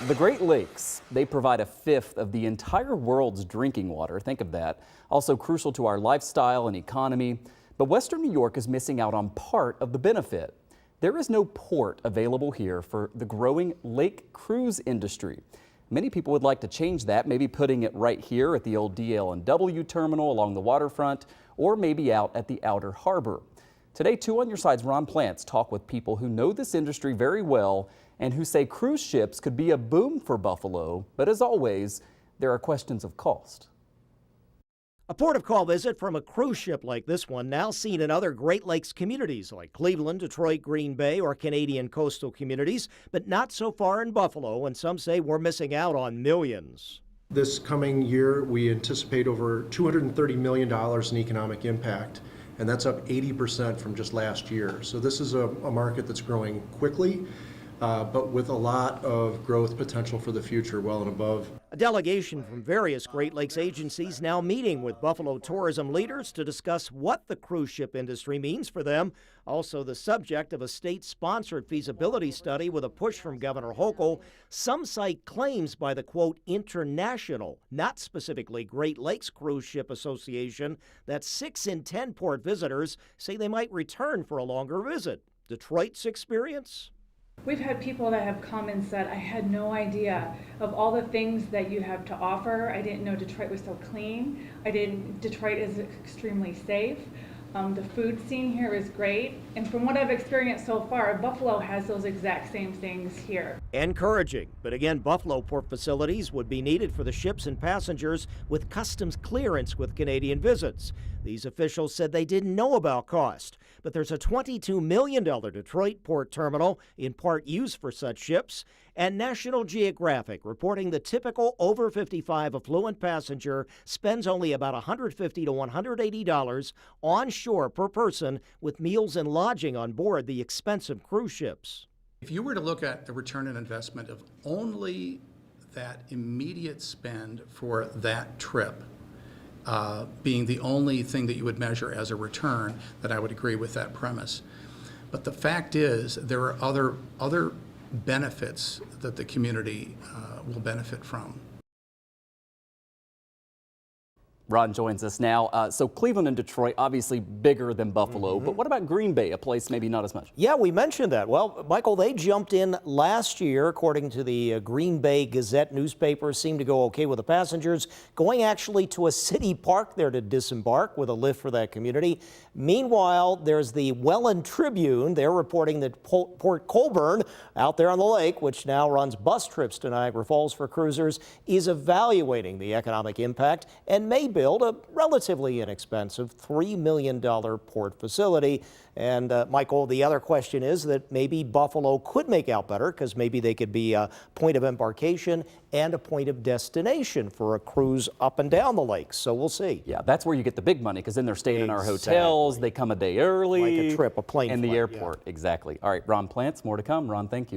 The Great Lakes, they provide a fifth of the entire world's drinking water. Think of that. Also crucial to our lifestyle and economy. But Western New York is missing out on part of the benefit. There is no port available here for the growing lake cruise industry. Many people would like to change that, maybe putting it right here at the old DL&W terminal along the waterfront, or maybe out at the outer harbor. Today, 2 on Your Side's Ron Plants talk with people who know this industry very well and who say cruise ships could be a boom for Buffalo. But as always, there are questions of cost. A port of call visit from a cruise ship like this one now seen in other Great Lakes communities like Cleveland, Detroit, Green Bay, or Canadian coastal communities, but not so far in Buffalo, and some say we're missing out on millions. This coming year, we anticipate over $230 million in economic impact, and that's up 80% from just last year. So this is a market that's growing quickly, but with a lot of growth potential for the future, well and above. A delegation from various Great Lakes agencies now meeting with Buffalo tourism leaders to discuss what the cruise ship industry means for them. Also the subject of a state-sponsored feasibility study with a push from Governor Hochul. Some cite claims by the, quote, International, not specifically Great Lakes Cruise Ship Association, that 6 in 10 port visitors say they might return for a longer visit. Detroit's experience? We've had people that have come and said, I had no idea of all the things that you have to offer. I didn't know Detroit was so clean. Detroit is extremely safe. The food scene here is great. And from what I've experienced so far, Buffalo has those exact same things here. Encouraging, but again, Buffalo port facilities would be needed for the ships and passengers with customs clearance with Canadian visits. These officials said they didn't know about cost, but there's a $22 million Detroit port terminal in part used for such ships. And National Geographic reporting the typical over 55 affluent passenger spends only about $150 to $180 on shore per person, with meals and lodging on board the expensive cruise ships. If you were to look at the return on investment of only that immediate spend for that trip, being the only thing that you would measure as a return, that I would agree with that premise. But the fact is, there are other benefits that the community will benefit from. Ron joins us now. So Cleveland and Detroit, obviously bigger than Buffalo, but what about Green Bay, a place maybe not as much? Yeah, we mentioned that. Well, Michael, they jumped in last year, according to the Green Bay Gazette newspaper, seemed to go okay with the passengers, going actually to a city park there to disembark with a lift for that community. Meanwhile, there's the Welland Tribune. They're reporting that Port Colborne, out there on the lake, which now runs bus trips to Niagara Falls for cruisers, is evaluating the economic impact and may build a relatively inexpensive $3 million port facility. And Michael, the other question is that maybe Buffalo could make out better, because maybe they could be a point of embarkation and a point of destination for a cruise up and down the lake. So we'll see. Yeah, that's where you get the big money, because then they're staying in our hotels. They come a day early. Like a trip, a plane in flight, the airport. Yeah. Exactly. All right, Ron Plants, more to come. Ron, thank you.